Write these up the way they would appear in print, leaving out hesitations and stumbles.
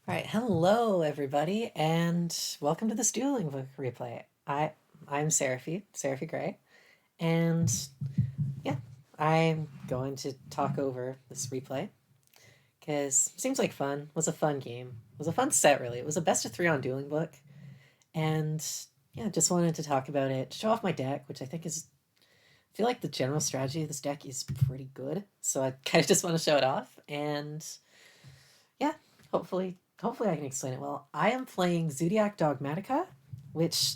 Alright, hello everybody, and welcome to this Duelingbook replay. I'm Seraphy Gray, and yeah, I'm going to talk over this replay because it seems like fun. It was a fun game. It was a fun set, really. It was a best of three on Duelingbook, and yeah, just wanted to talk about it, show off my deck, which I think is. I feel like the general strategy of this deck is pretty good, so I kind of just want to show it off, and yeah, hopefully I can explain it well. I am playing Zoodiac Dogmatika, which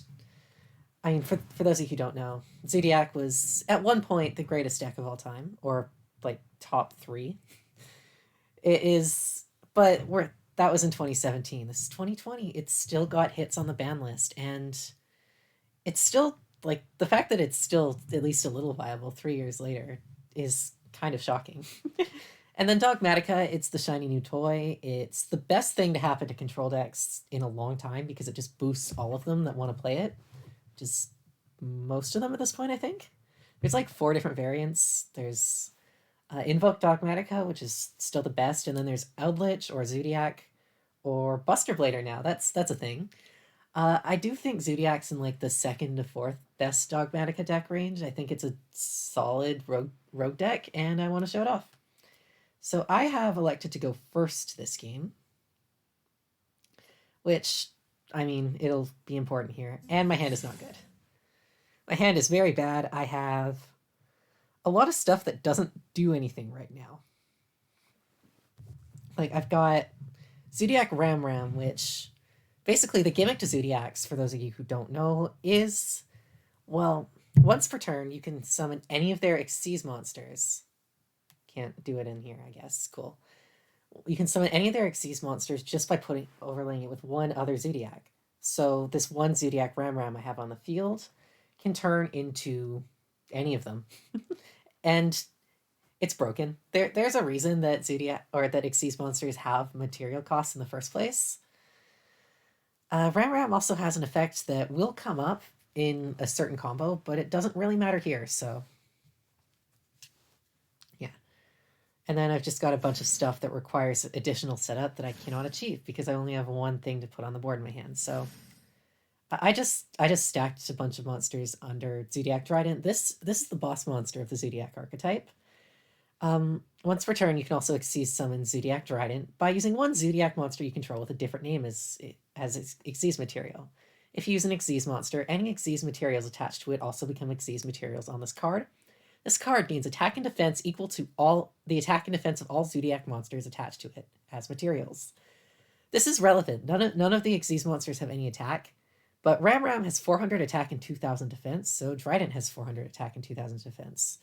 I mean for those of you who don't know, Zoodiac was at one point the greatest deck of all time, or like top three. It is, but we're that was in 2017. This is 2020. It's still got hits on the ban list, and it's still like the fact that it's still at least a little viable 3 years later is kind of shocking. And then Dogmatika, it's the shiny new toy. It's the best thing to happen to control decks in a long time because it just boosts all of them that want to play it. Just most of them at this point, I think. There's like 4 different variants. There's Invoke Dogmatika, which is still the best, and then there's Eldritch or Zoodiac or Buster Blader now. That's a thing. I do think Zoodiac's in like the second to fourth best Dogmatika deck range. I think it's a solid rogue deck, and I want to show it off. So I have elected to go first this game, which, I mean, it'll be important here. And my hand is not good. My hand is very bad. I have a lot of stuff that doesn't do anything right now. Like, I've got Zoodiac Ram, which basically the gimmick to Zoodiacs, for those of you who don't know, is, well, once per turn, you can summon any of their Xyz monsters. Can't do it in here, I guess. Cool. You can summon any of their Xyz monsters just by overlaying it with one other Zoodiac. So this one Zoodiac Ram I have on the field can turn into any of them. And it's broken. There's a reason that Zoodiac or that Xyz monsters have material costs in the first place. Ram also has an effect that will come up in a certain combo, but it doesn't really matter here, so yeah. And then I've just got a bunch of stuff that requires additional setup that I cannot achieve because I only have one thing to put on the board in my hand. So I just stacked a bunch of monsters under Zoodiac Trident. This is the boss monster of the Zoodiac archetype. Once per turn, you can also Xyz summon Zoodiac Trident by using one Zoodiac monster you control with a different name as Xyz material. If you use an Xyz monster, any Xyz materials attached to it also become Xyz materials on this card. This card gains attack and defense equal to all the attack and defense of all Zoodiac monsters attached to it as materials. This is relevant. None of the Xyz monsters have any attack, but Ram has 400 attack and 2,000 defense, so Trident has 400 attack and 2,000 defense.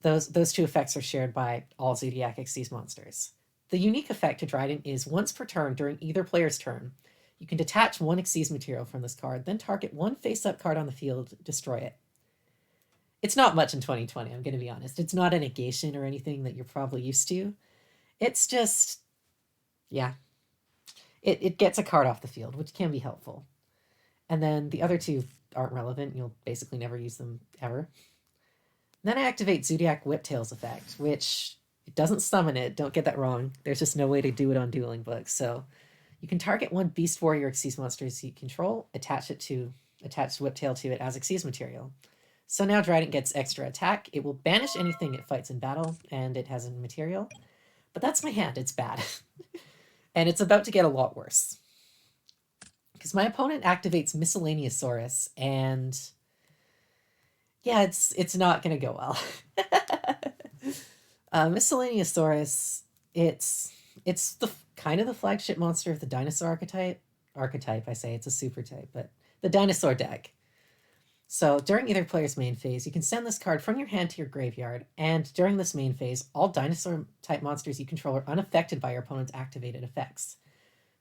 Those two effects are shared by all Zoodiac Xyz monsters. The unique effect to Trident is once per turn during either player's turn, you can detach one Xyz material from this card, then target one face-up card on the field, destroy it. It's not much in 2020, I'm going to be honest. It's not a negation or anything that you're probably used to. It's just, yeah. It gets a card off the field, which can be helpful. And then the other two aren't relevant. You'll basically never use them ever. Then I activate Zoodiac Whiptail's effect, which it doesn't summon it. Don't get that wrong. There's just no way to do it on Duelingbook. So you can target one Beast Warrior Xyz monsters you control, attach Whiptail to it as Xyz material. So now Trident gets extra attack. It will banish anything it fights in battle, and it has a material. But that's my hand. It's bad. And it's about to get a lot worse. Because my opponent activates Miscellaneousaurus, and yeah, it's not going to go well. Miscellaneousaurus, it's the kind of the flagship monster of the Dinosaur archetype. I say it's a super type, but the Dinosaur deck. So during either player's main phase, you can send this card from your hand to your graveyard, and during this main phase, all Dinosaur-type monsters you control are unaffected by your opponent's activated effects.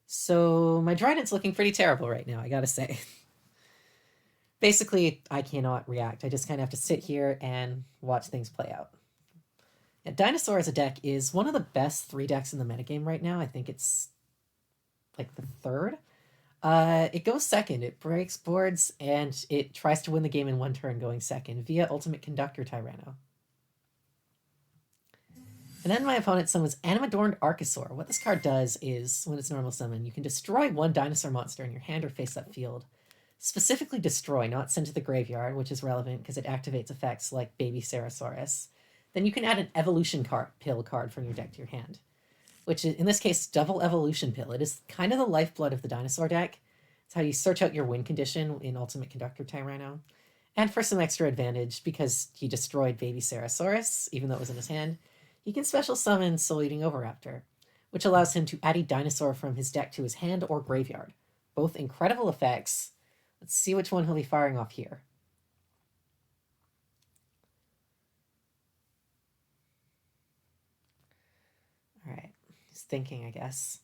So my Trident's looking pretty terrible right now, I gotta say. Basically, I cannot react. I just kind of have to sit here and watch things play out. Yeah, Dinosaur as a deck is one of the best 3 decks in the metagame right now. I think it's like the third. It goes second. It breaks boards, and it tries to win the game in one turn going second via Ultimate Conductor Tyranno. And then my opponent summons Animadorned Archosaur. What this card does is, when it's normal summon, you can destroy one dinosaur monster in your hand or face-up field. Specifically destroy, not send to the graveyard, which is relevant because it activates effects like Baby Ceratosaurus. Then you can add an evolution pill card from your deck to your hand, which is, in this case, double evolution pill. It is kind of the lifeblood of the dinosaur deck. It's how you search out your win condition in Ultimate Conductor Tyranno. And for some extra advantage, because he destroyed Baby Ceratosaurus, even though it was in his hand, he can special summon Soul Eating Oviraptor, which allows him to add a dinosaur from his deck to his hand or graveyard. Both incredible effects. Let's see which one he'll be firing off here. Alright, he's thinking, I guess.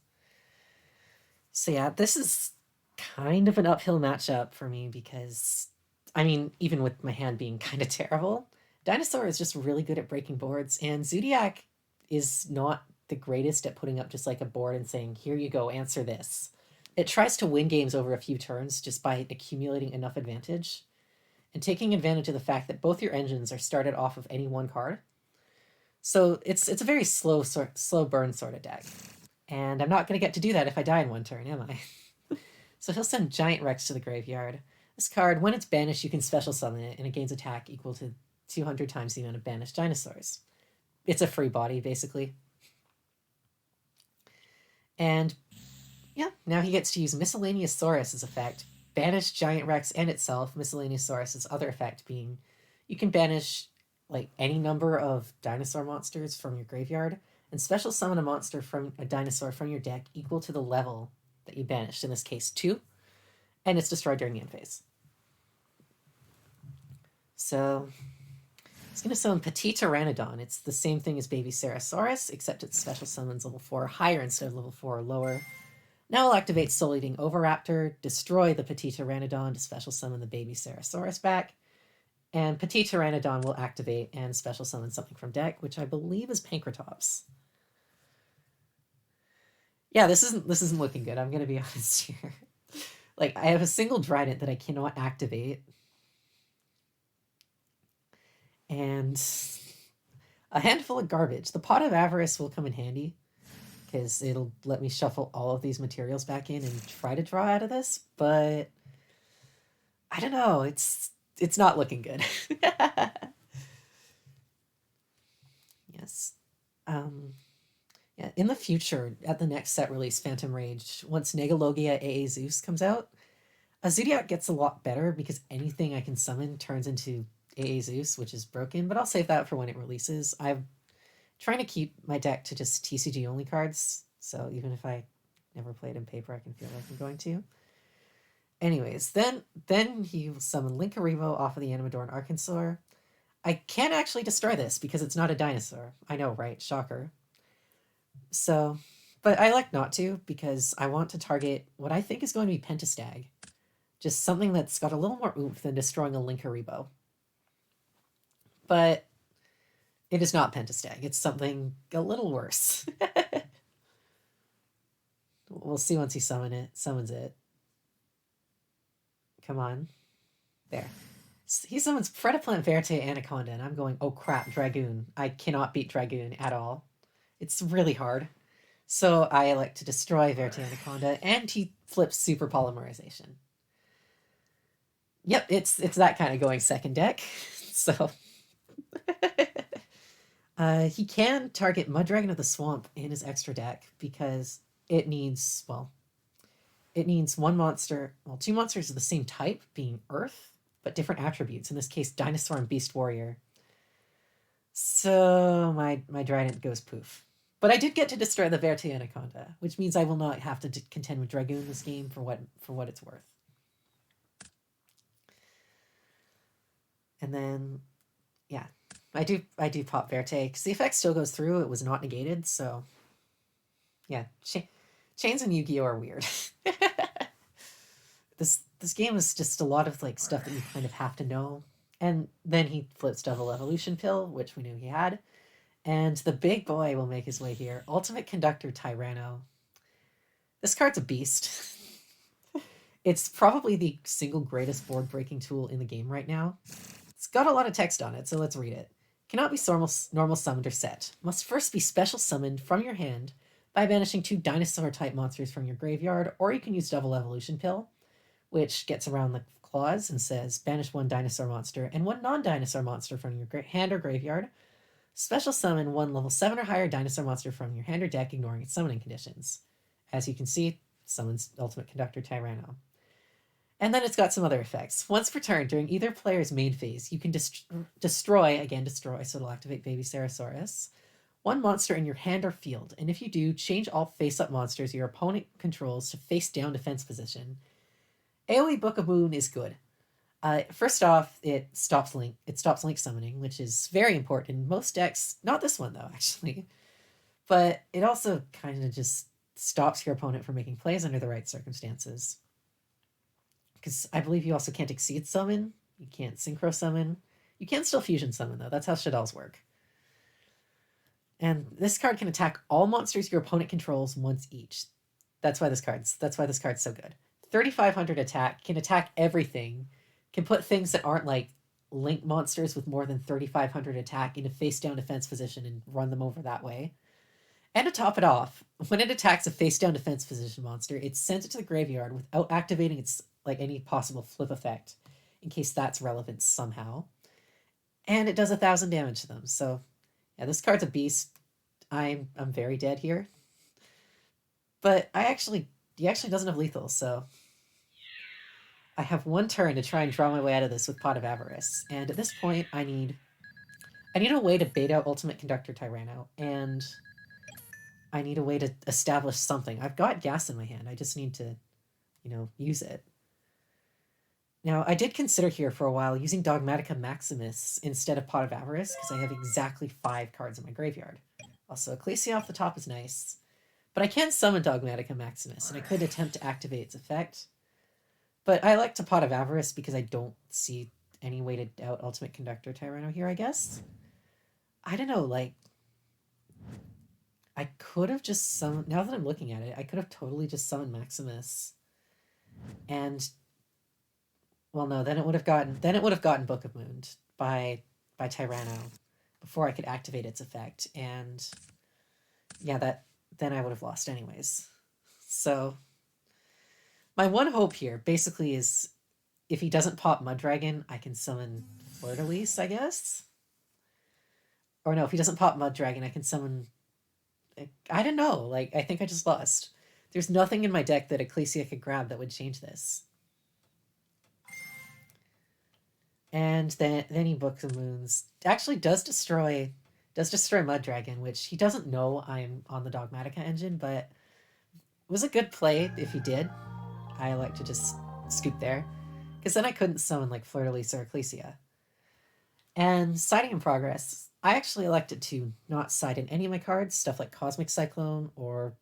So yeah, this is kind of an uphill matchup for me because, I mean, even with my hand being kind of terrible, Dinosaur is just really good at breaking boards, and Zoodiac is not the greatest at putting up just like a board and saying, here you go, answer this. It tries to win games over a few turns just by accumulating enough advantage and taking advantage of the fact that both your engines are started off of any one card. So it's a very slow burn sort of deck. And I'm not going to get to do that if I die in one turn, am I? So he'll send Giant Rex to the graveyard. This card, when it's banished, you can special summon it, and it gains attack equal to 200 times the amount of banished dinosaurs. It's a free body, basically. And yeah, now he gets to use Miscellaneous Saurus as effect, banish Giant Rex and itself, Miscellaneous Saurus' other effect being you can banish like any number of dinosaur monsters from your graveyard and special summon a monster from a dinosaur from your deck equal to the level that you banished, in this case 2, and it's destroyed during the end phase. So it's going to summon Petit Pteranodon. It's the same thing as Baby Ceratosaurus, except it special summons level 4 or higher instead of level 4 or lower. Now I'll activate Soul Eating Oviraptor, destroy the Petit Pteranodon to special summon the Baby Ceratosaurus back, and Petit Pteranodon will activate and special summon something from deck, which I believe is Pankratops. Yeah, this isn't looking good, I'm going to be honest here. Like, I have a single Trident that I cannot activate, and a handful of garbage. The Pot of Avarice will come in handy, because it'll let me shuffle all of these materials back in and try to draw out of this, but I don't know, it's not looking good. Yes. Yeah, in the future, at the next set release, Phantom Rage, once Negalogia AA Zeus comes out, a Zoodiac gets a lot better because anything I can summon turns into AA Zeus, which is broken, but I'll save that for when it releases. I'm trying to keep my deck to just TCG only cards, so even if I never played in paper, I can feel like I'm going to. Anyways, then he will summon Linkuriboh off of the Animadorn Archosaur. I can't actually destroy this because it's not a dinosaur. I know, right? Shocker. So, but I like not to because I want to target what I think is going to be Pentastag. Just something that's got a little more oomph than destroying a Linkuriboh. But it is not Pentastag. It's something a little worse. We'll see once he summons it. Come on. There. He summons Predaplant Verte Anaconda, and I'm going, oh crap, Dragoon. I cannot beat Dragoon at all. It's really hard. So I elect to destroy Verte Anaconda, and he flips Super Polymerization. Yep, it's that kind of going second deck. So he can target Muddragon of the Swamp in his extra deck because it needs one monster, two monsters of the same type, being Earth, but different attributes. In this case, Dinosaur and Beast Warrior. So my Trident goes poof. But I did get to destroy the Verte Anaconda, which means I will not have to contend with Dragoon this game for what it's worth. And then, yeah, I do pop Verte because the effect still goes through. It was not negated, so yeah. Chains and Yu-Gi-Oh are weird. This game is just a lot of like stuff that you kind of have to know. And then he flips Double Evolution Pill, which we knew he had. And the big boy will make his way here. Ultimate Conductor Tyranno. This card's a beast. It's probably the single greatest board breaking tool in the game right now. It's got a lot of text on it, so let's read it. Cannot be normal summoned or set. Must first be special summoned from your hand by banishing 2 dinosaur-type monsters from your graveyard, or you can use Double Evolution Pill, which gets around the clause and says banish 1 dinosaur monster and 1 non-dinosaur monster from your hand or graveyard. Special summon 1 level 7 or higher dinosaur monster from your hand or deck, ignoring its summoning conditions. As you can see, summons Ultimate Conductor Tyranno. And then it's got some other effects. Once per turn, during either player's main phase, you can destroy, so it'll activate Baby Ceresaurus, 1 monster in your hand or field, and if you do, change all face-up monsters your opponent controls to face-down defense position. AoE Book of Moon is good. First off, it stops link summoning, which is very important in most decks. Not this one, though, actually. But it also kind of just stops your opponent from making plays under the right circumstances. Because I believe you also can't exceed summon. You can't synchro summon. You can still fusion summon, though. That's how Shaddolls work. And this card can attack all monsters your opponent controls once each. That's why this card's so good. 3,500 attack, can attack everything, can put things that aren't like link monsters with more than 3,500 attack into face-down defense position and run them over that way. And to top it off, when it attacks a face-down defense position monster, it sends it to the graveyard without activating its any possible flip effect, in case that's relevant somehow. And it does 1,000 damage to them. So, yeah, this card's a beast. I'm very dead here. But he actually doesn't have lethal, so I have 1 turn to try and draw my way out of this with Pot of Avarice. And at this point, I need a way to bait out Ultimate Conductor Tyranno, and I need a way to establish something. I've got gas in my hand. I just need to, use it. Now, I did consider here for a while using Dogmatika Maximus instead of Pot of Avarice, because I have exactly 5 cards in my graveyard. Also, Ecclesia off the top is nice. But I can summon Dogmatika Maximus, and I could attempt to activate its effect. But I like to Pot of Avarice because I don't see any way to doubt Ultimate Conductor Tyranno here, I guess. I don't know, I could have just summoned... Now that I'm looking at it, I could have totally just summoned Maximus. And... Well, no, then it would have gotten Book of Moon by Tyranno before I could activate its effect. And... Yeah, then I would have lost anyways. So... My one hope here, basically, is if he doesn't pop Muddragon, I can summon Fleur-de-Lis, I guess? Or no, if he doesn't pop Muddragon, I can summon... I don't know, I think I just lost. There's nothing in my deck that Ecclesia could grab that would change this. And then he Books of Moons. Actually does destroy Muddragon, which he doesn't know I'm on the Dogmatika engine, but it was a good play if he did. I like to just scoop there, because then I couldn't summon Fleur-de-Lis or Ecclesia. And siding in progress, I actually elected to not side in any of my cards. Stuff like Cosmic Cyclone or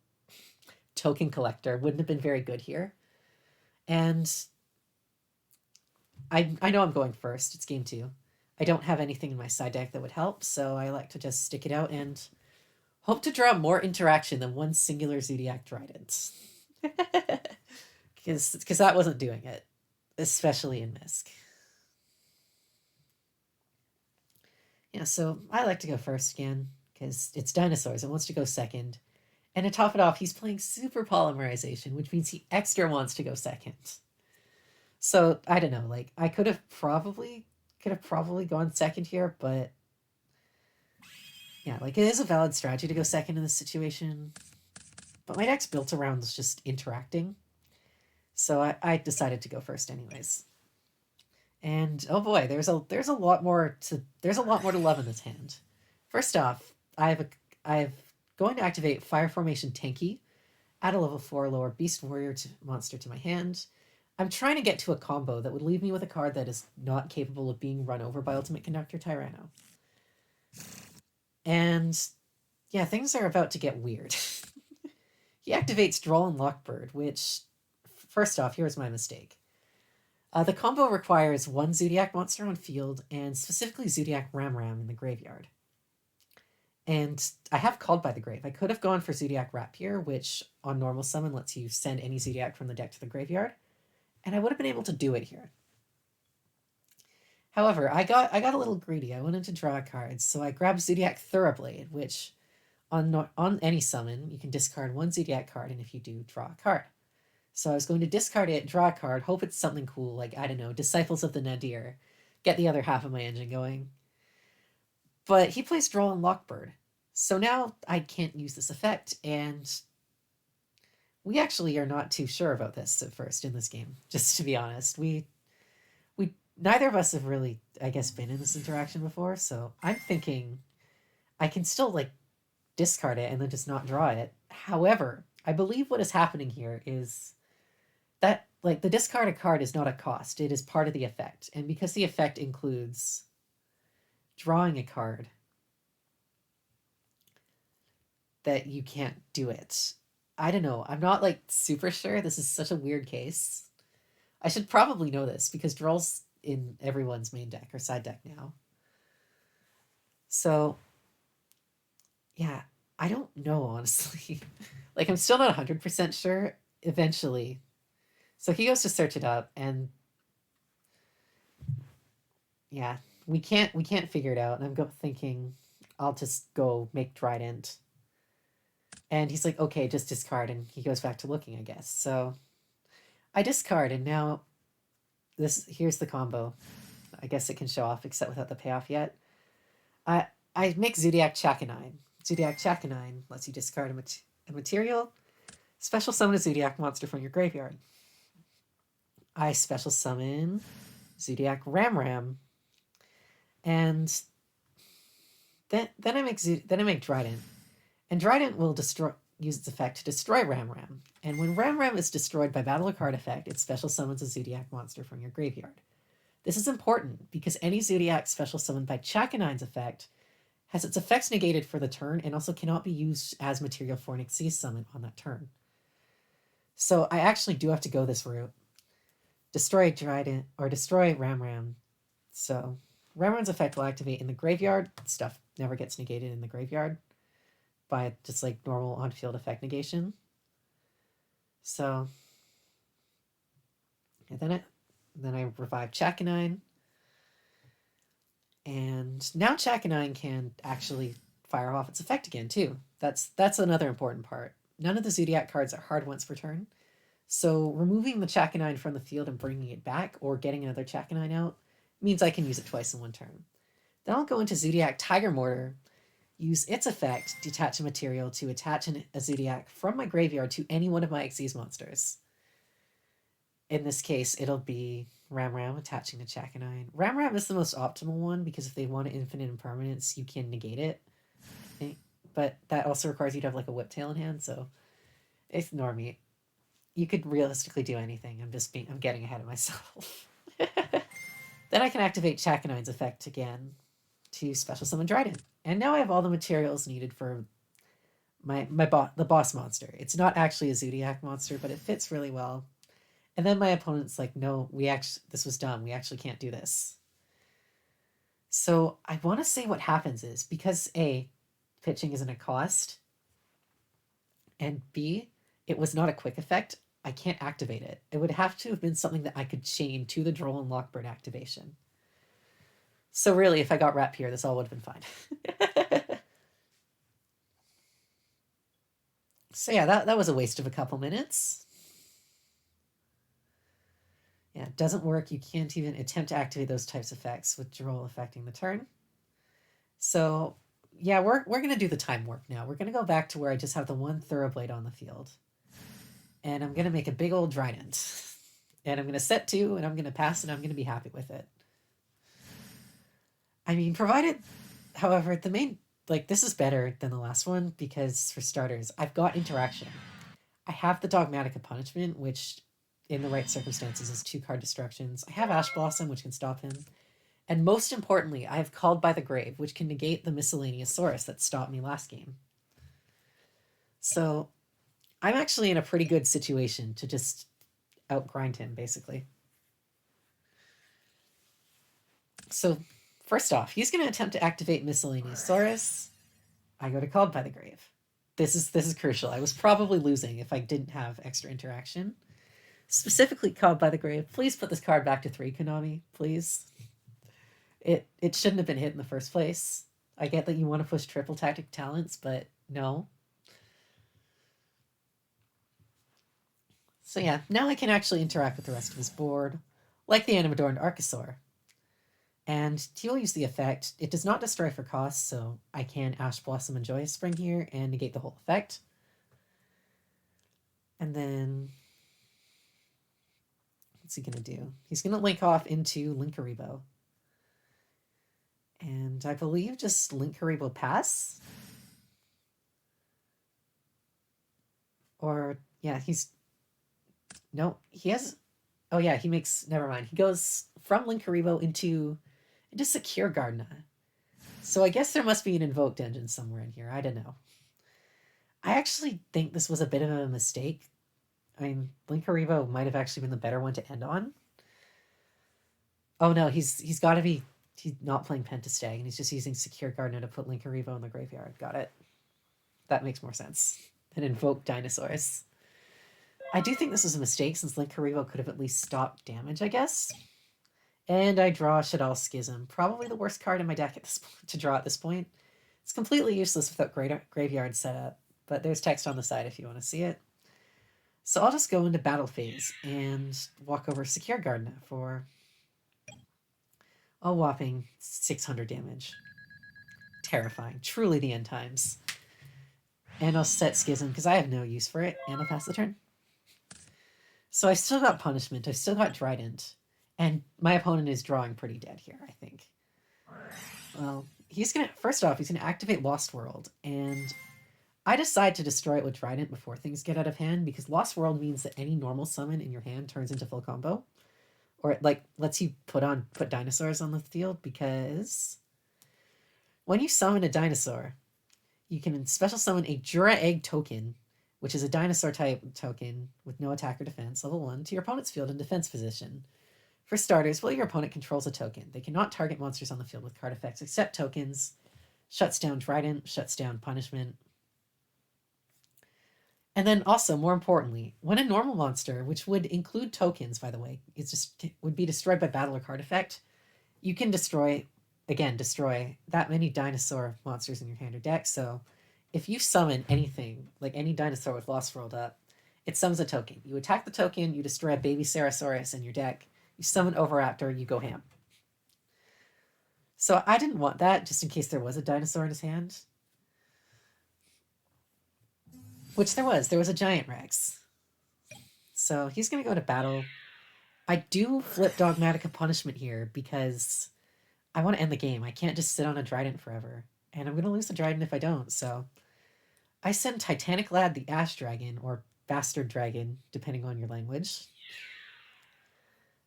Token Collector wouldn't have been very good here. And I know I'm going first. It's game 2. I don't have anything in my side deck that would help, so I like to just stick it out and hope to draw more interaction than 1 singular Zoodiac Trident. Because that wasn't doing it, especially in Misk. Yeah, so I like to go first again, because it's Dinosaurs. It wants to go second. And to top it off, he's playing Super Polymerization, which means he extra wants to go second. So, I don't know, I could have probably gone second here, but... Yeah, it is a valid strategy to go second in this situation. But my deck's built around just interacting. So I decided to go first anyways. And oh boy, there's a lot more to love in this hand. First off, I'm going to activate Fire Formation Tenki, add a level 4 lower Beast Warrior monster to my hand. I'm trying to get to a combo that would leave me with a card that is not capable of being run over by Ultimate Conductor Tyranno. And yeah, things are about to get weird. He activates Droll and Lockbird, which... First off, here's my mistake. The combo requires 1 Zoodiac monster on field, and specifically Zoodiac Ram in the graveyard. And I have Called by the Grave. I could have gone for Zoodiac Rapier, which on normal summon lets you send any Zoodiac from the deck to the graveyard, and I would have been able to do it here. However, I got a little greedy. I wanted to draw a card, so I grabbed Zoodiac Thoroughblade, which on any summon you can discard one Zoodiac card, and if you do, draw a card. So I was going to discard it, draw a card, hope it's something cool, like, I don't know, Disciples of the Nadir, get the other half of my engine going. But he plays Droll and Lockbird. So now I can't use this effect, and we actually are not too sure about this at first in this game, just to be honest. We neither of us have really, I guess, been in this interaction before, so I'm thinking I can still like discard it and then just not draw it. However, I believe what is happening here is that like the discarded card is not a cost, it is part of the effect. And because the effect includes drawing a card, that you can't do it. I don't know. I'm not like super sure. This is such a weird case. I should probably know this because Droll's in everyone's main deck or side deck now. So, yeah, I don't know, honestly. Like, I'm still not 100% sure. Eventually. So he goes to search it up, and yeah, we can't figure it out. And I'm thinking I'll just go make Trident. And he's like, okay, just discard, and he goes back to looking, I guess. So I discard, and now here's the combo. I guess it can show off, except without the payoff yet. I make Zoodiac Chakanine. Zoodiac Chakanine lets you discard a material. Special summon a Zoodiac monster from your graveyard. I special summon Zoodiac Ram, and then I make Trident, and Trident will use its effect to destroy Ram. And when Ram is destroyed by battle or card effect, it special summons a Zoodiac monster from your graveyard. This is important because any Zoodiac special summoned by Chakanine's effect has its effects negated for the turn and also cannot be used as material for an Xyz summon on that turn. So I actually do have to go this route. Destroy Trident, or destroy Ram. So Ram's effect will activate in the graveyard. Stuff never gets negated in the graveyard by just like normal on-field effect negation. So, and then I revive Chakanine. And now Chakanine can actually fire off its effect again, too. That's another important part. None of the Zoodiac cards are hard once per turn. So removing the Chakanine from the field and bringing it back, or getting another Chakanine out, means I can use it twice in one turn. Then I'll go into Zoodiac Tiger Mortar, use its effect, detach a material to attach a Zoodiac from my graveyard to any one of my Xyz monsters. In this case, it'll be Ram attaching to Chakanine. Ram is the most optimal one because if they want an infinite impermanence, you can negate it. But that also requires you to have like a Whiptail in hand, so ignore me. You could realistically do anything. I'm getting ahead of myself. Then I can activate Chakanine's effect again to special summon Trident. And now I have all the materials needed for the boss monster. It's not actually a Zoodiac monster, but it fits really well. And then my opponent's like, no, this was dumb. We actually can't do this. So I want to say what happens is, because A, pitching isn't a cost, and B, it was not a quick effect, I can't activate it. It would have to have been something that I could chain to the Droll and Lockbird activation. So really, if I got Rapier, this all would have been fine. So yeah, that was a waste of a couple minutes. Yeah, it doesn't work. You can't even attempt to activate those types of effects with Droll affecting the turn. So yeah, we're going to do the time warp now. We're going to go back to where I just have the one Thoroughblade on the field. And I'm going to make a big old Trident. And I'm going to set 2, and I'm going to pass, and I'm going to be happy with it. I mean, provided, however, this is better than the last one, because for starters, I've got interaction. I have the Dogmatika punishment, which in the right circumstances is 2-card destructions. I have Ash Blossom, which can stop him. And most importantly, I have Called by the Grave, which can negate the Miscellaneous Saurus that stopped me last game. So I'm actually in a pretty good situation to just outgrind him, basically. So first off, he's going to attempt to activate Miscellaneous Saurus. I go to Called by the Grave. This is crucial. I was probably losing if I didn't have extra interaction. Specifically Called by the Grave. Please put this card back to 3, Konami. Please. It shouldn't have been hit in the first place. I get that you want to push triple tactic talents, but no. So yeah, now I can actually interact with the rest of his board, like the Animador and Archosaur. And he will use the effect. It does not destroy for cost, so I can Ash Blossom and Joyous Spring here and negate the whole effect. And then, what's he going to do? He's going to link off into Linkuriboh. And I believe just Linkuriboh pass? Or, yeah, he's... No, he has... Oh yeah, he makes... Never mind. He goes from Linkuriboh into Secure Gardena. So I guess there must be an invoked engine somewhere in here. I don't know. I actually think this was a bit of a mistake. I mean, Linkuriboh might have actually been the better one to end on. Oh no, he's got to be... He's not playing Pentastag, and he's just using Secure Gardena to put Linkuriboh in the graveyard. Got it. That makes more sense than invoke dinosaurs. I do think this was a mistake, since Linkuriboh could have at least stopped damage, I guess. And I draw Shaddoll Schism. Probably the worst card in my deck at this point, to draw at this point. It's completely useless without graveyard setup, but there's text on the side if you want to see it. So I'll just go into battle phase and walk over Secure Gardena for a whopping 600 damage. Terrifying. Truly the end times. And I'll set Schism because I have no use for it, and I'll pass the turn. So I still got Punishment, I still got Trident, and my opponent is drawing pretty dead here, I think. Well, he's gonna, first off, he's gonna activate Lost World, and I decide to destroy it with Trident before things get out of hand, because Lost World means that any normal summon in your hand turns into full combo. Or it, like, lets you put dinosaurs on the field, because when you summon a dinosaur, you can special summon a Jura Egg token, which is a dinosaur type token with no attack or defense, level 1, to your opponent's field in defense position. For starters, while your opponent controls a token, they cannot target monsters on the field with card effects except tokens, shuts down Trident, shuts down Punishment. And then also, more importantly, when a normal monster, which would include tokens, by the way, would be destroyed by battle or card effect, you can destroy that many dinosaur monsters in your hand or deck. So if you summon anything, like any dinosaur with Lost World up, it summons a token. You attack the token, you destroy a baby Ceratosaurus in your deck, you summon Oviraptor, you go ham. So I didn't want that, just in case there was a dinosaur in his hand. Which there was. There was a Giant Rex. So he's going to go to battle. I do flip Dogmatika Punishment here, because I want to end the game. I can't just sit on a Trident forever. And I'm going to lose the Trident if I don't, so... I send Titanic Lad the Ash Dragon, or Bastard Dragon, depending on your language.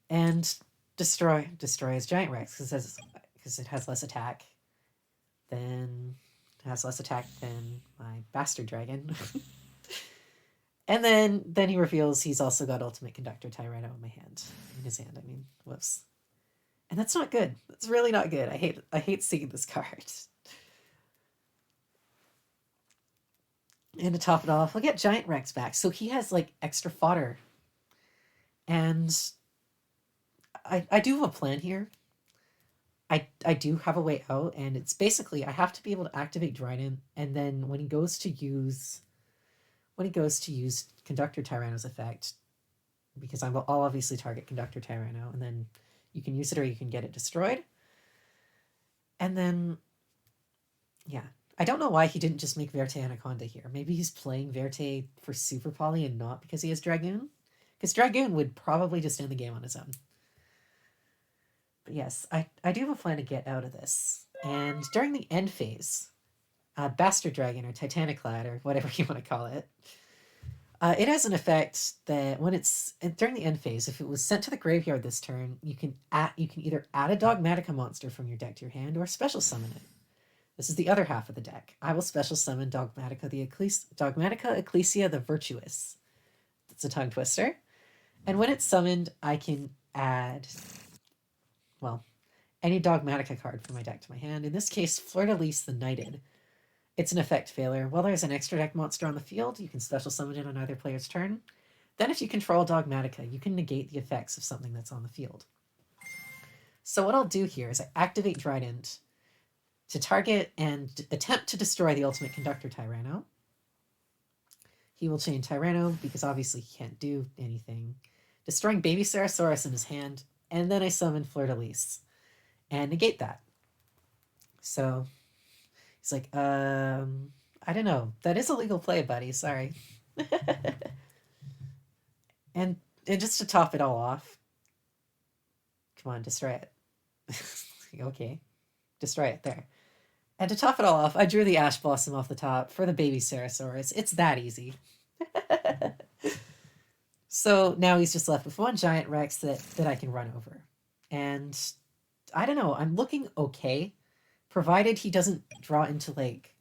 And destroy his Giant Rex, because it has less attack than... It has less attack than my Bastard Dragon. And then he reveals he's also got Ultimate Conductor Tyranno in his hand, I mean, whoops. And that's not good. That's really not good. I hate seeing this card. And to top it off, I'll get Giant Rex back. So he has, like, extra fodder. And I do have a plan here. I do have a way out, and it's basically I have to be able to activate Trident, and then when he goes to use Conductor Tyranno's effect, because I'll obviously target Conductor Tyranno, and then you can use it or you can get it destroyed. And then, yeah. I don't know why he didn't just make Verte Anaconda here. Maybe he's playing Verte for Super Poly and not because he has Dragoon? Because Dragoon would probably just end the game on his own. But yes, I do have a plan to get out of this. And during the end phase, Bastard Dragon, or Titanic Lad, or whatever you want to call it, it has an effect that when it's during the end phase, if it was sent to the graveyard this turn, you can either add a Dogmatika monster from your deck to your hand or special summon it. This is the other half of the deck. I will special summon Dogmatika Ecclesia the Virtuous. That's a tongue twister. And when it's summoned, I can add, well, any Dogmatika card from my deck to my hand. In this case, Fleur-de-Lis the Knighted. It's an effect failure. While there's an extra deck monster on the field, you can special summon it on either player's turn. Then if you control Dogmatika, you can negate the effects of something that's on the field. So what I'll do here is I activate Trident to target and attempt to destroy the Ultimate Conductor Tyranno. He will chain Tyranno because obviously he can't do anything. Destroying Baby Ceratosaurus in his hand, and then I summon Fleur-de-Lis and negate that. So he's like, I don't know. That is a legal play, buddy. Sorry. and just to top it all off, come on, destroy it. Okay, destroy it there. And to top it all off, I drew the Ash Blossom off the top for the Baby Ceratosaurus. It's that easy. So now he's just left with one giant Rex that I can run over. And I don't know, I'm looking okay, provided he doesn't draw into like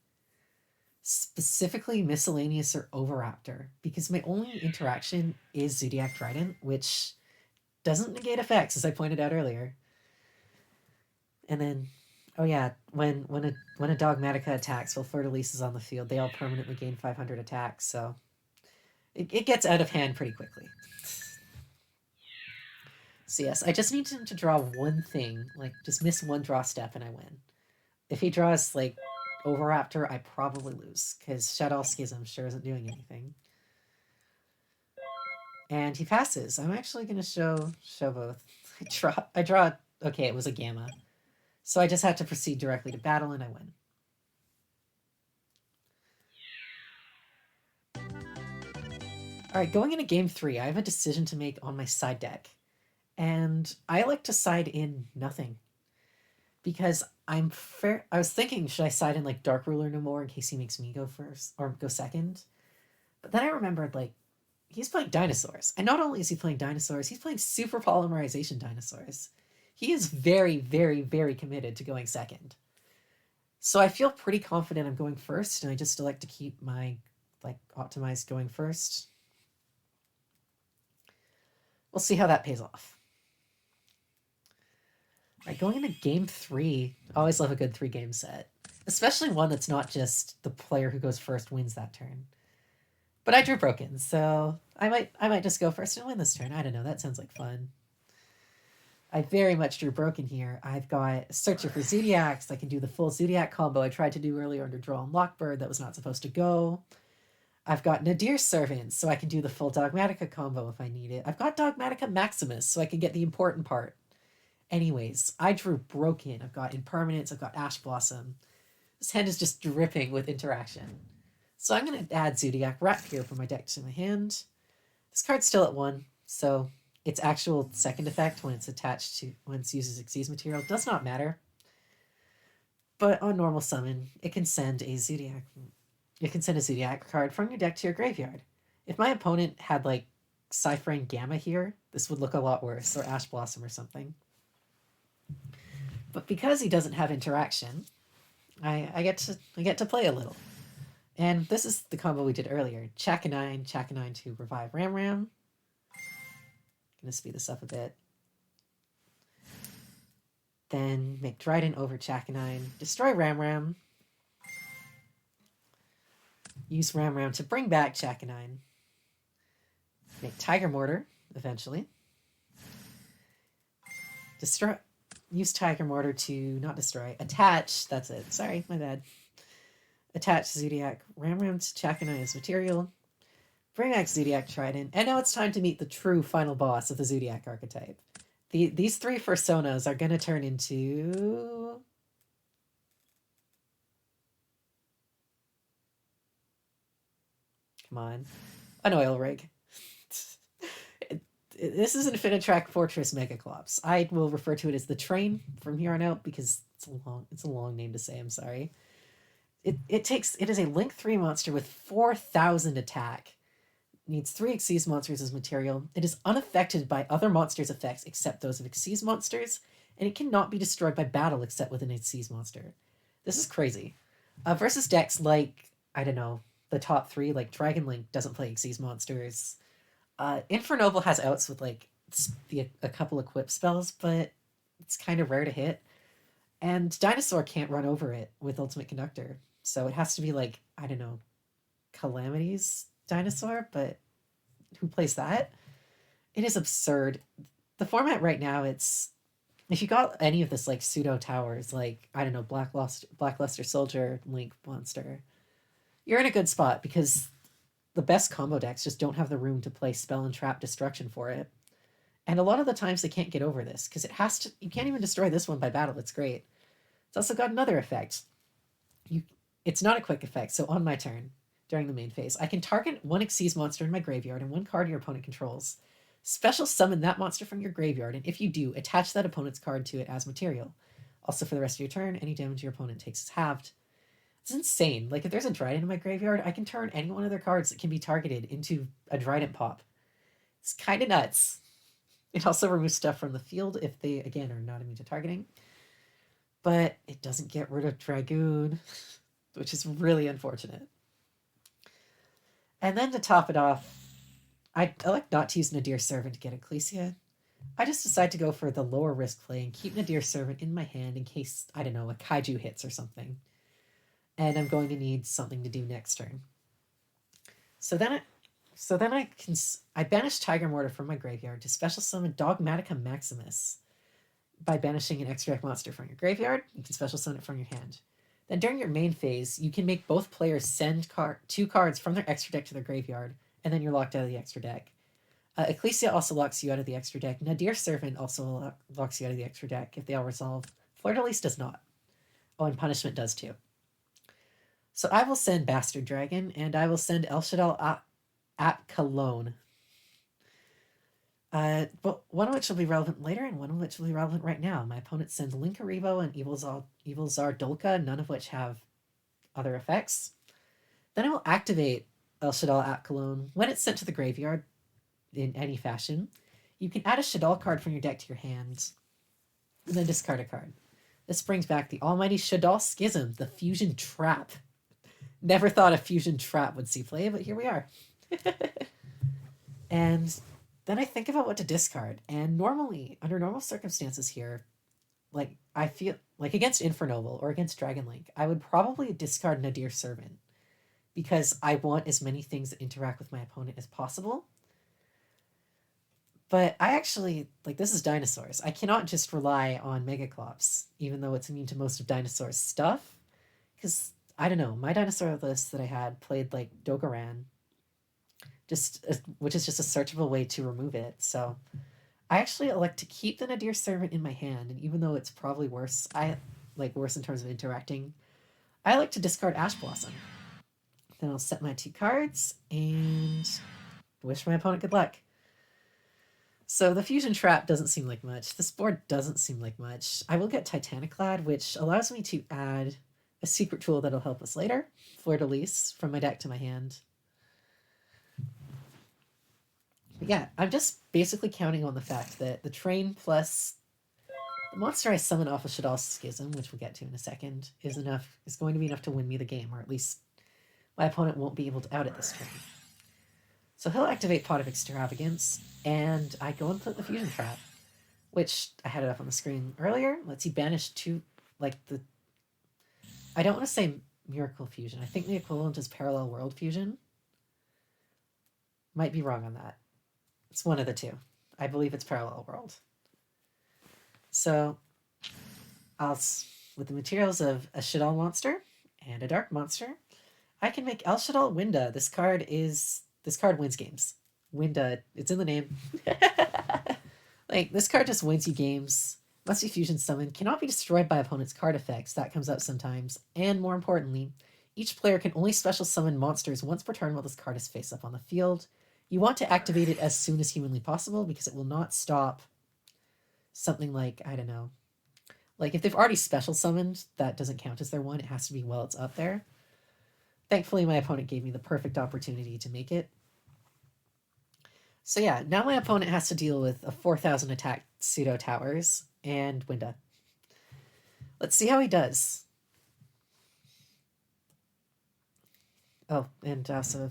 specifically Miscellaneous or Oviraptor, because my only interaction is Zoodiac Trident, which doesn't negate effects, as I pointed out earlier. And then, oh yeah, when a Dogmatika attacks while Fleur-de-Lis is on the field, they all permanently gain 500 attacks, so it gets out of hand pretty quickly. So yes, I just need him to draw one thing, like just miss one draw step and I win. If he draws like Oviraptor, I probably lose, because Shadow Schism sure isn't doing anything. And he passes. I'm actually going to show both. I draw, okay, it was a Gamma. So I just have to proceed directly to battle and I win. Alright, going into game 3, I have a decision to make on my side deck. And I like to side in nothing. Because I was thinking, should I side in like Dark Ruler no more in case he makes me go first or go second? But then I remembered, like, he's playing dinosaurs. And not only is he playing dinosaurs, he's playing super polymerization dinosaurs. He is very, very, very committed to going second. So I feel pretty confident I'm going first, and I just elect to keep my, like, optimized going first. We'll see how that pays off. All right, going into game 3, I always love a good 3-game set. Especially one that's not just the player who goes first wins that turn. But I drew Broken, so I might just go first and win this turn. I don't know, that sounds like fun. I very much drew Broken here. I've got Searcher for Zoodiacs. I can do the full Zoodiac combo I tried to do earlier under Draw and Lockbird that was not supposed to go. I've got Nadir Servant, so I can do the full Dogmatika combo if I need it. I've got Dogmatika Maximus, so I can get the important part. Anyways, I drew Broken. I've got Impermanence. I've got Ash Blossom. This hand is just dripping with interaction. So I'm going to add Zoodiac Wrap here from my deck to my hand. This card's still at 1, so its actual second effect when it's attached to, when it uses Xyz material, does not matter. But on normal summon, it can send a Zoodiac. You can send a Zoodiac card from your deck to your graveyard. If my opponent had like Cyphering Gamma here, this would look a lot worse, or Ash Blossom or something. But because he doesn't have interaction, I get to play a little. And this is the combo we did earlier. Chakanine to revive Ram Ram. Gonna speed this up a bit. Then make Trident over Chakanine, destroy Ram Ram. Use Ram Ram to bring back Chakanine. Make Tiger Mortar, eventually. Destroy. Use Tiger Mortar to not destroy. Attach. That's it. Sorry, my bad. Attach Zoodiac. Ram Ram to Chakanine as material. Bring back Zoodiac Trident. And now it's time to meet the true final boss of the Zoodiac archetype. These 3 personas are going to turn into... Come on. An oil rig. This is Infinitrack Fortress Megaclops. I will refer to it as the train from here on out because it's a long name to say, I'm sorry. It is a Link 3 monster with 4,000 attack. Needs 3 Xyz monsters as material. It is unaffected by other monsters' effects except those of Xyz monsters, and it cannot be destroyed by battle except with an Xyz monster. This is crazy. Versus decks like, I don't know, the top 3, like Dragon Link doesn't play Xyz monsters. Infernoble has outs with like a couple equip spells, but it's kind of rare to hit. And Dinosaur can't run over it with Ultimate Conductor, so it has to be like, I don't know, Calamity's Dinosaur, but who plays that? It is absurd. The format right now, it's if you got any of this like pseudo towers, like I don't know, Blackluster Soldier, Link monster, you're in a good spot because the best combo decks just don't have the room to play Spell and Trap Destruction for it. And a lot of the times they can't get over this because it has to. You can't even destroy this one by battle. It's great. It's also got another effect. You, it's not a quick effect. So on my turn, during the main phase, I can target one Xyz monster in my graveyard and one card your opponent controls. Special summon that monster from your graveyard, and if you do, attach that opponent's card to it as material. Also, for the rest of your turn, any damage your opponent takes is halved. It's insane. Like, if there's a Dryden in my graveyard, I can turn any one of their cards that can be targeted into a Dryden pop. It's kind of nuts. It also removes stuff from the field if they, again, are not immune to targeting. But it doesn't get rid of Dragoon, which is really unfortunate. And then to top it off, I like not to use Nadir Servant to get Ecclesia. I just decide to go for the lower risk play and keep Nadir Servant in my hand in case, I don't know, a Kaiju hits or something. And I'm going to need something to do next turn. So then I banish Tiger Mortar from my graveyard to special summon Dogmatika Maximus. By banishing an extra deck monster from your graveyard, you can special summon it from your hand. Then during your main phase, you can make both players send two cards from their extra deck to their graveyard, and then you're locked out of the extra deck. Ecclesia also locks you out of the extra deck. Nadir Servant also locks you out of the extra deck if they all resolve. Fleur-de-Lis does not. Oh, and Punishment does too. So I will send Bastard Dragon, and I will send El Shaddai at Cologne. But one of which will be relevant later, and one of which will be relevant right now. My opponent sends Linkaribo and Evil Tsar Dolka, none of which have other effects. Then I will activate El Shaddai at Cologne. When it's sent to the graveyard, in any fashion, you can add a Shaddai card from your deck to your hand, and then discard a card. This brings back the almighty Shaddai Schism, the Fusion Trap. Never thought a Fusion Trap would see play, but here we are. And then I think about what to discard. And normally, under normal circumstances here, like I feel like against Infernoble or against Dragon Link, I would probably discard Nadir Servant because I want as many things that interact with my opponent as possible. But I actually, like, this is Dinosaurs. I cannot just rely on Megaclops, even though it's immune to most of Dinosaur's stuff. Because, I don't know, my Dinosaur list that I had played, like, Dogaran, which is just a searchable way to remove it. So I actually elect to keep the Nadir Servant in my hand, and even though it's probably worse, worse in terms of interacting, I like to discard Ash Blossom. Then I'll set my 2 cards, and wish my opponent good luck. So the Fusion Trap doesn't seem like much. This board doesn't seem like much. I will get Titaniclad, which allows me to add a secret tool that'll help us later. Fleur-de-Lis from my deck to my hand. But yeah, I'm just basically counting on the fact that the train plus the monster I summon off of Shaddai Schism, which we'll get to in a second, is going to be enough to win me the game, or at least my opponent won't be able to out it this turn. So he'll activate Pot of Extravagance, and I go and put the Fusion Trap, which I had it up on the screen earlier. Lets you banish 2, I don't want to say Miracle Fusion. I think the equivalent is Parallel World Fusion. Might be wrong on that. It's one of the two. I believe it's Parallel World. So, with the materials of a Shaddai monster and a Dark monster, I can make El Shaddai Winda. This card wins games. Winda, it's in the name. This card just wins you games. Must be fusion summoned. Cannot be destroyed by opponent's card effects. That comes up sometimes. And more importantly, each player can only special summon monsters once per turn while this card is face up on the field. You want to activate it as soon as humanly possible because it will not stop something like, I don't know. Like, if they've already special summoned, that doesn't count as their one. It has to be while it's up there. Thankfully, my opponent gave me the perfect opportunity to make it. So yeah, now my opponent has to deal with a 4,000 attack pseudo towers and Winda. Let's see how he does. Oh, and also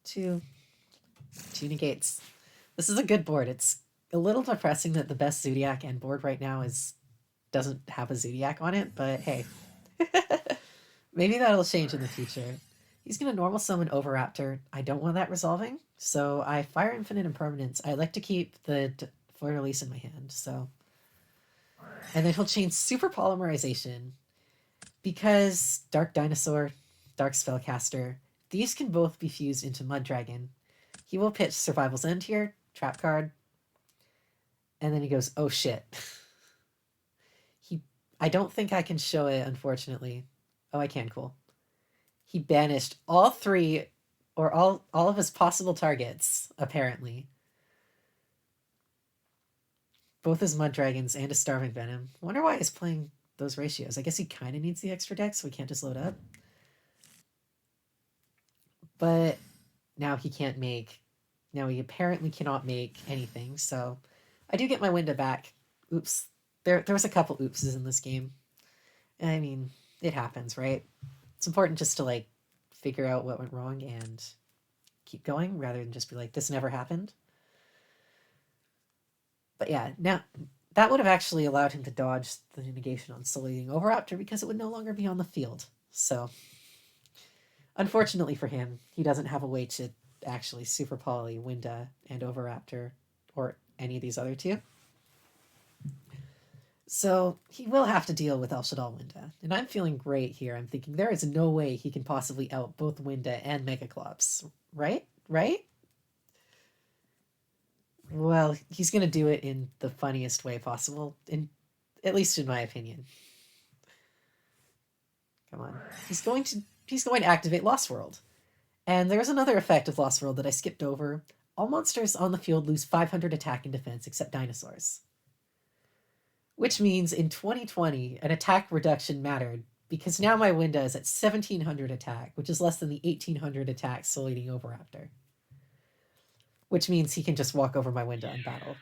two negates. This is a good board. It's a little depressing that the best Zoodiac end board right now doesn't have a Zoodiac on it, but hey. Maybe that'll change in the future. He's going to normal summon Oviraptor. I don't want that resolving, so I fire Infinite Impermanence. I like to keep the Fleur-de-Lis in my hand, so And then he'll chain Super Polymerization because Dark Dinosaur, Dark Spellcaster, these can both be fused into Mud Dragon. He will pitch Survival's End here, trap card, and then he goes, oh shit. I don't think I can show it, unfortunately. Oh, I can, cool. He banished all three, or all of his possible targets, apparently. Both his Mud Dragons and his Starving Venom. Wonder why he's playing those ratios. I guess he kind of needs the extra deck, so he can't just load up. But now he can't make... Now he apparently cannot make anything, so... I do get my window back. Oops. There was a couple oopses in this game. I mean, it happens, right? It's important just to, like, figure out what went wrong and keep going, rather than just be like, this never happened. But yeah, now, that would have actually allowed him to dodge the negation on Soul Eating Oviraptor because it would no longer be on the field. So, unfortunately for him, he doesn't have a way to actually Super Poly, Winda, and Oviraptor, or any of these other two. So he will have to deal with El Shaddai Winda. And I'm feeling great here. I'm thinking there is no way he can possibly out both Winda and Megaclops. Right? Right? Well, he's going to do it in the funniest way possible, at least in my opinion. Come on. He's going to activate Lost World. And there's another effect of Lost World that I skipped over. All monsters on the field lose 500 attack and defense except dinosaurs. Which means in 2020, an attack reduction mattered, because now my Winda is at 1700 attack, which is less than the 1800 attack Soul Eating Oviraptor. Which means he can just walk over my Winda in battle.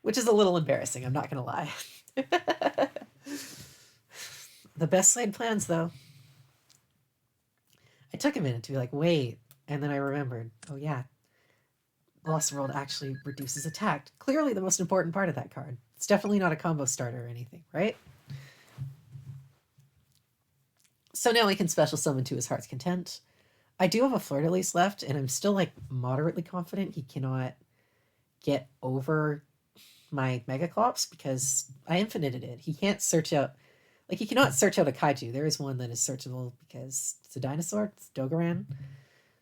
Which is a little embarrassing, I'm not going to lie. The best laid plans, though. I took a minute to be like, wait, and then I remembered, oh yeah, Lost World actually reduces attack. Clearly the most important part of that card. It's definitely not a combo starter or anything, right? So now he can special summon to his heart's content. I do have a Fleur-de-Lis left, and I'm still, like, moderately confident he cannot get over my Megaclops because I infinited it. He can't search out... Like, he cannot search out a Kaiju. There is one that is searchable because it's a dinosaur. It's Dogaran.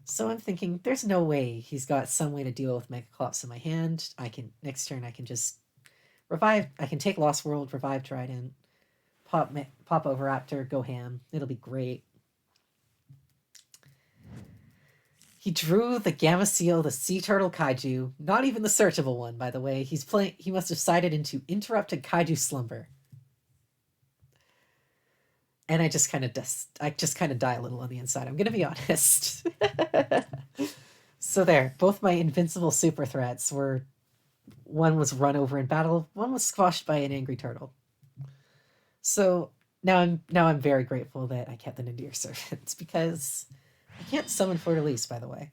So I'm thinking, there's no way he's got some way to deal with Megaclops in my hand. Next turn, I can just revive. I can take Lost World, revive Trident, pop Oviraptor, go ham. It'll be great. He drew the Gamma Seal, the Sea Turtle Kaiju. Not even the searchable one, by the way. He must have sided into Interrupted Kaiju Slumber. And I just kind of die a little on the inside. I'm going to be honest. So there, both my invincible super threats were, one was run over in battle, one was squashed by an angry turtle. So now I'm very grateful that I kept the Nadir Servants, because I can't summon Fleur-de-Lis, by the way,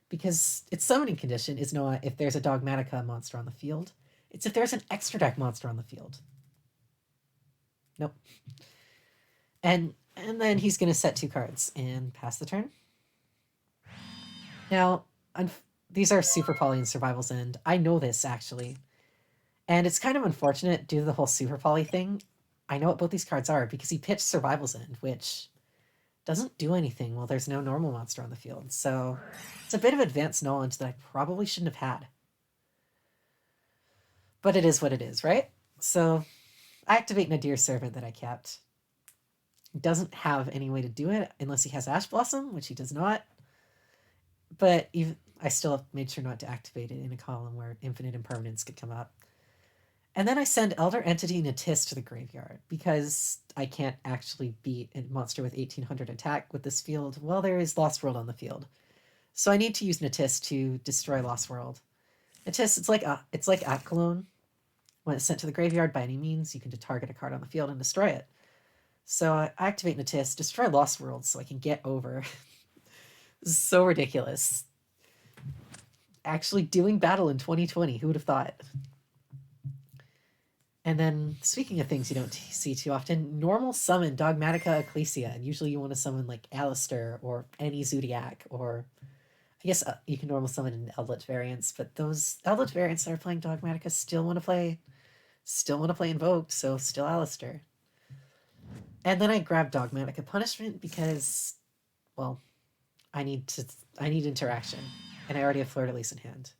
because its summoning condition is not if there's a Dogmatika monster on the field. It's if there's an extra deck monster on the field. Nope. And then he's going to set 2 cards and pass the turn. Now, these are Super Poly and Survival's End. I know this, actually. And it's kind of unfortunate due to the whole Super Poly thing. I know what both these cards are because he pitched Survival's End, which doesn't do anything while there's no normal monster on the field. So it's a bit of advanced knowledge that I probably shouldn't have had. But it is what it is, right? So I activate Nadir Servant that I kept. Doesn't have any way to do it unless he has Ash Blossom, which he does not. But I still have made sure not to activate it in a column where Infinite Impermanence could come up. And then I send Elder Entity Natis to the graveyard because I can't actually beat a monster with 1800 attack with this field. Well, there is Lost World on the field. So I need to use Natis to destroy Lost World. Natis, it's like Apkalone. When it's sent to the graveyard by any means, you can target a card on the field and destroy it. So I activate Natis, destroy Lost World so I can get over. This is so ridiculous. Actually doing battle in 2020, who would have thought? And then, speaking of things you don't see too often, normal summon Dogmatika Ecclesia, and usually you want to summon like Alistair or any Zoodiac, or I guess you can normal summon in Eldritch variants, but those Eldritch variants that are playing Dogmatika still want to play Still want to play Invoked, so still Alistair. And then I grab Dogmatika Punishment because, well, I need interaction, and I already have Fleur-de-Lis in hand.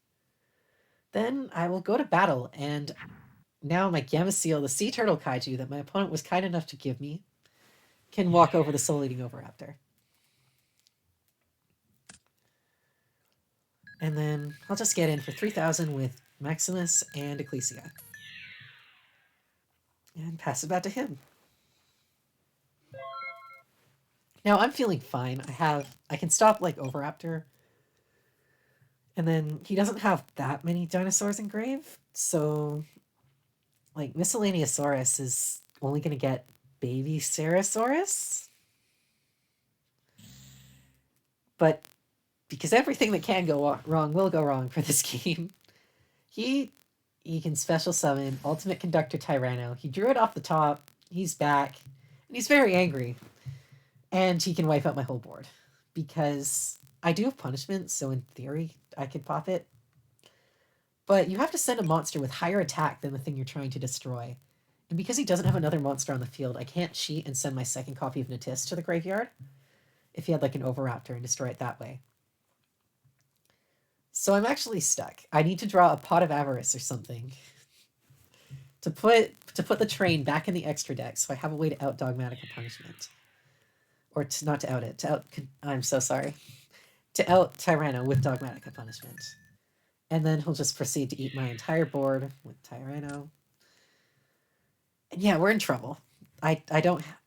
Then I will go to battle, and now my Gameciel, the Sea Turtle Kaiju that my opponent was kind enough to give me, can walk over the Soul Eating Oviraptor. And then I'll just get in for 3,000 with Maximus and Ecclesia. And pass it back to him. Now I'm feeling fine. I can stop like Oviraptor. And then he doesn't have that many dinosaurs in grave, so like Miscellaneousaurus is only gonna get baby Cerosaurus. But because everything that can go wrong will go wrong for this game, he can special summon Ultimate Conductor Tyranno. He drew it off the top, he's back, and he's very angry. And he can wipe out my whole board. Because I do have punishment, so in theory, I could pop it. But you have to send a monster with higher attack than the thing you're trying to destroy. And because he doesn't have another monster on the field, I can't cheat and send my second copy of Natis to the graveyard if he had like an Oviraptor and destroy it that way. So I'm actually stuck. I need to draw a Pot of Avarice or something to put the train back in the extra deck so I have a way to out Dogmatika Punishment. Or not to out it, I'm so sorry. To out Tyranno with Dogmatika Punishment. And then he'll just proceed to eat my entire board with Tyranno. And yeah, we're in trouble. I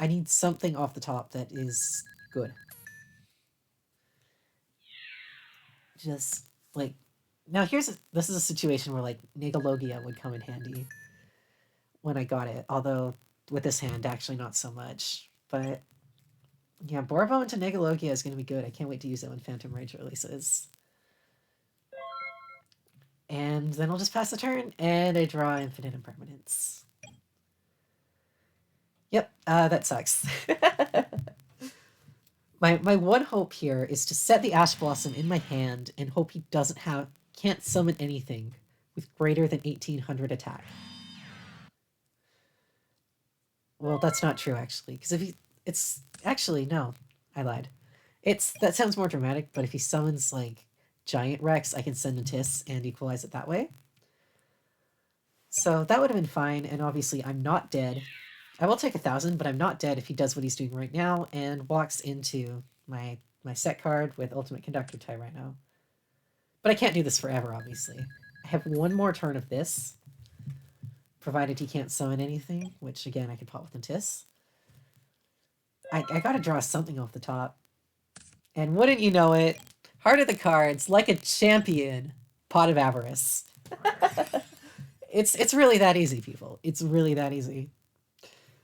need something off the top that is good. Just, like, now this is a situation where, like, Nigalogia would come in handy when I got it. Although, with this hand, actually not so much. But yeah, Borvo into Nigalogia is going to be good. I can't wait to use it when Phantom Rage releases. And then I'll just pass the turn, and I draw Infinite Impermanence. Yep, that sucks. My one hope here is to set the Ash Blossom in my hand and hope he can't summon anything with greater than 1800 attack. Well, that's not true, actually, because actually, no, I lied. That sounds more dramatic, but if he summons, like, Giant Rex, I can send a Tiss and equalize it that way. So that would have been fine, and obviously I'm not dead. I will take 1,000, but I'm not dead if he does what he's doing right now and walks into my set card with Ultimate Conductor Tyranno. But I can't do this forever, obviously. I have one more turn of this, provided he can't summon anything, which, again, I could pop with a Tiss. I gotta draw something off the top. And wouldn't you know it, Heart of the Cards, like a champion, Pot of Avarice. It's really that easy, people. It's really that easy.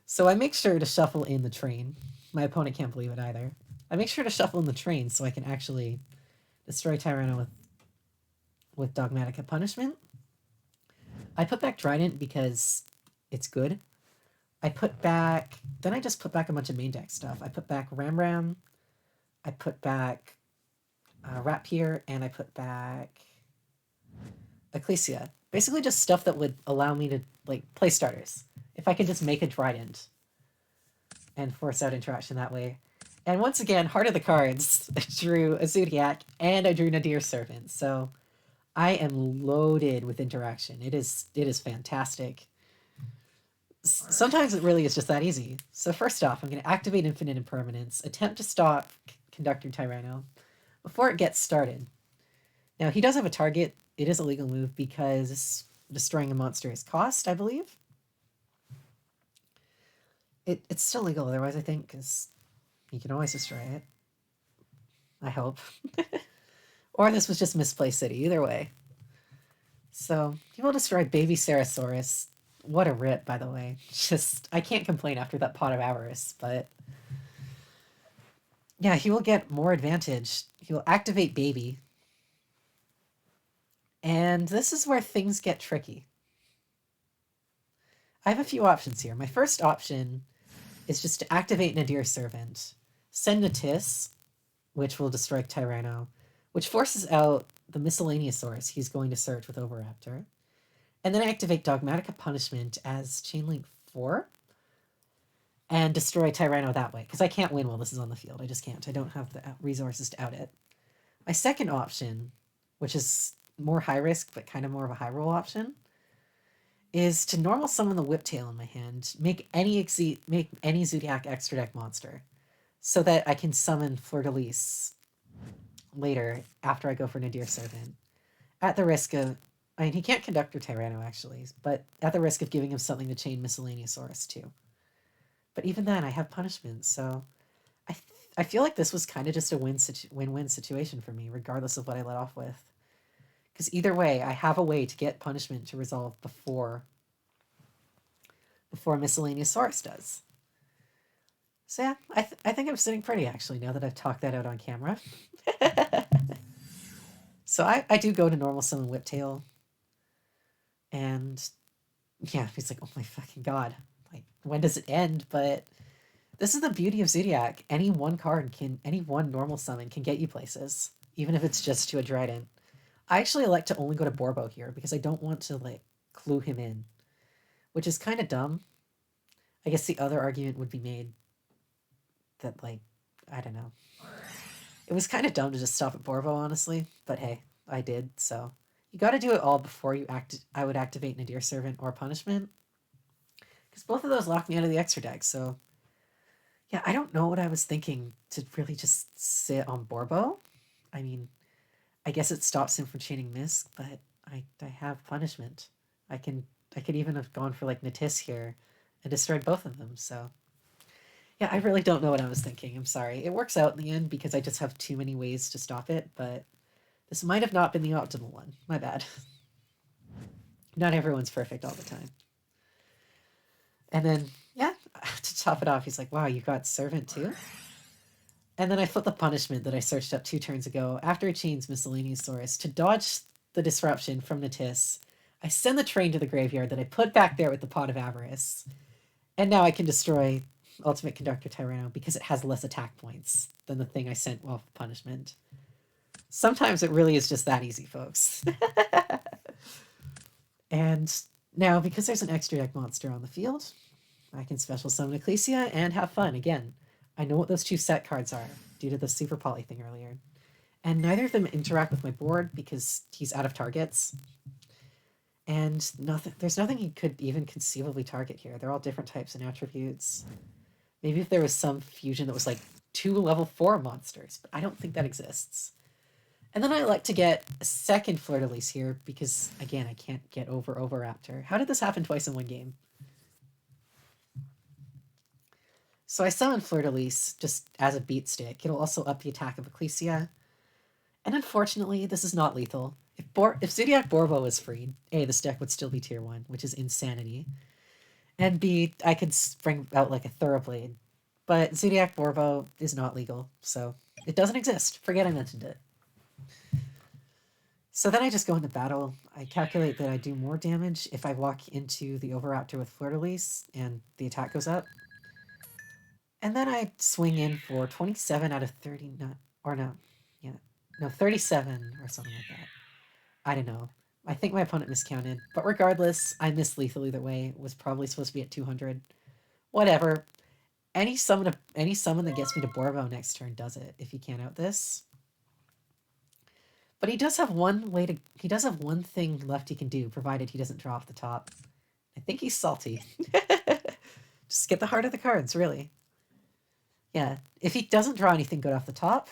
So I make sure to shuffle in the train. My opponent can't believe it either. I make sure to shuffle in the train so I can actually destroy Tyranno with Dogmatika Punishment. I put back Trident because it's good. Then I just put back a bunch of main deck stuff. I put back Ram, I put back Rapier, and I put back Ecclesia. Basically just stuff that would allow me to, like, play starters. If I could just make a Trident and force out interaction that way. And once again, Heart of the Cards, I drew a Zoodiac, and I drew Nadir Servant. So I am loaded with interaction. It is fantastic. Sometimes it really is just that easy. So first off, I'm going to activate Infinite Impermanence, attempt to stop Conductor Tyranno before it gets started. Now, he does have a target. It is a legal move because destroying a monster is cost, I believe. It's still legal otherwise, I think, because you can always destroy it. I hope. Or this was just misplaced city, either way. So, he will destroy baby Cerosaurus. What a rip, by the way. Just, I can't complain after that Pot of Avarice, but yeah, he will get more advantage. He will activate baby. And this is where things get tricky. I have a few options here. My first option is just to activate Nadir Servant, send Natis, which will destroy Tyranno, which forces out the Miscellaneousaurus he's going to search with Oviraptor, And then I activate Dogmatika Punishment as Chainlink 4 and destroy Tyranno that way, because I can't win while this is on the field. I just can't. I don't have the resources to out it. My second option, which is more high risk but kind of more of a high roll option, is to normal summon the Whiptail in my hand, make any Zoodiac extra deck monster, so that I can summon Fleur-de-Lis later after I go for Nadir Servant, at the risk of, I mean, he can't Conductor Tyranno actually, but at the risk of giving him something to chain Miscellaneousaurus too. But even then, I have punishment, so I feel like this was kind of just a win-win situation for me, regardless of what I let off with. Because either way, I have a way to get punishment to resolve before Miscellaneousaurus does. So yeah, I think I'm sitting pretty, actually, now that I've talked that out on camera. So I do go to normal summon Whiptail. And yeah, he's like, oh my fucking god. Like, when does it end? But this is the beauty of Zoodiac. Any one normal summon can get you places, even if it's just to a Dryden. I actually like to only go to Borbo here because I don't want to, like, clue him in, which is kind of dumb. I guess the other argument would be made that, like, I don't know. It was kind of dumb to just stop at Borbo, honestly, but hey, I did, so. You gotta do it all before I would activate Nadir Servant or Punishment, because both of those lock me out of the extra deck, so. Yeah, I don't know what I was thinking to really just sit on Borbo. I mean, I guess it stops him from chaining Misk, but I have Punishment. I could even have gone for, like, Natis here and destroyed both of them, so. Yeah, I really don't know what I was thinking. I'm sorry. It works out in the end because I just have too many ways to stop it, but this might have not been the optimal one. My bad. Not everyone's perfect all the time. And then, yeah, to top it off, he's like, wow, you got Servant too? And then I flip the punishment that I searched up 2 turns ago after it chains Miscellaneousaurus to dodge the disruption from Natis. I send the train to the graveyard that I put back there with the Pot of Avarice. And now I can destroy Ultimate Conductor Tyranno because it has less attack points than the thing I sent off punishment. Sometimes it really is just that easy, folks. And now, because there's an extra deck monster on the field, I can special summon Ecclesia and have fun again. I know what those 2 set cards are due to the Super Poly thing earlier. And neither of them interact with my board because he's out of targets. And there's nothing he could even conceivably target here. They're all different types and attributes. Maybe if there was some fusion that was like 2 level 4 monsters, but I don't think that exists. And then I like to get a second Fleur-de-Lis here because, again, I can't get over Oviraptor. How did this happen twice in one game? So I summon Fleur-de-Lis just as a beat stick. It'll also up the attack of Ecclesia. And unfortunately, this is not lethal. If Zoodiac Borbo was freed, A, this deck would still be tier 1, which is insanity. And B, I could bring out like a Thoroughblade. But Zoodiac Borbo is not legal, so it doesn't exist. Forget I mentioned it. So then I just go into battle. I calculate that I do more damage if I walk into the Oviraptor with Fleur-de-Lis and the attack goes up. And then I swing in for 27 out of 39, or no, yeah, no, 37 or something like that. I don't know. I think my opponent miscounted, but regardless, I missed lethal either way. It was probably supposed to be at 200. Whatever. Any summon that gets me to Borbo next turn does it if he can't out this. But he does have one thing left he can do, provided he doesn't draw off the top. I think he's salty. Just get the heart of the cards, really. Yeah, if he doesn't draw anything good off the top,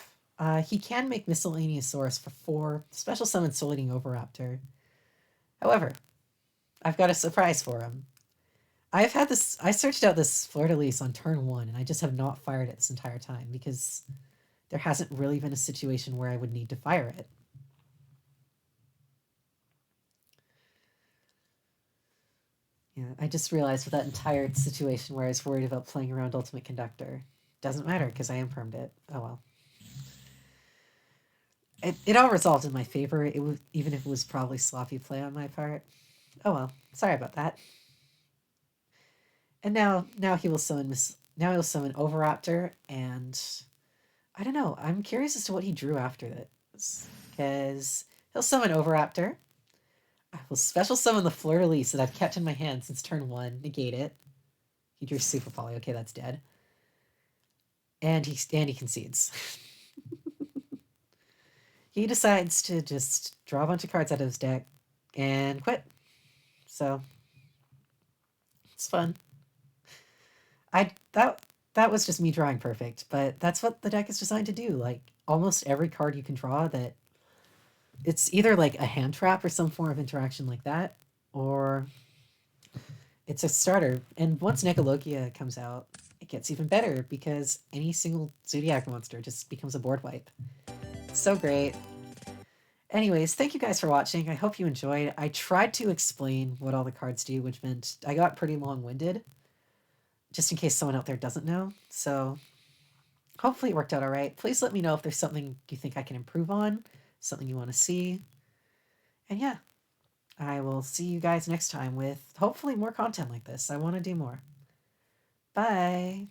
he can make Miscellaneousaurus for 4, special summon Soleating Oviraptor. However, I've got a surprise for him. I searched out this Fleur-de-Lis on turn 1, and I just have not fired it this entire time, because there hasn't really been a situation where I would need to fire it. Yeah, I just realized with that entire situation where I was worried about playing around Ultimate Conductor. Doesn't matter, because I impermed it. Oh well. It all resolved in my favor, even if it was probably sloppy play on my part. Oh well, sorry about that. And now he will summon Oviraptor, and I don't know. I'm curious as to what he drew after this, because he'll summon Oviraptor. I will special summon the Fleur-de-Lis that I've kept in my hand since turn 1. Negate it. He drew Super Poly. Okay, that's dead. And he concedes. He decides to just draw a bunch of cards out of his deck and quit. So it's fun. That was just me drawing perfect, but that's what the deck is designed to do. Like almost every card you can draw, that it's either like a hand trap or some form of interaction like that, or it's a starter. And once Necologia comes out, it gets even better because any single Zoodiac monster just becomes a board wipe. So great. Anyways, thank you guys for watching. I hope you enjoyed. I tried to explain what all the cards do, which meant I got pretty long-winded, just in case someone out there doesn't know. So hopefully it worked out all right. Please let me know if there's something you think I can improve on, something you want to see. And yeah, I will see you guys next time with hopefully more content like this. I want to do more. Bye.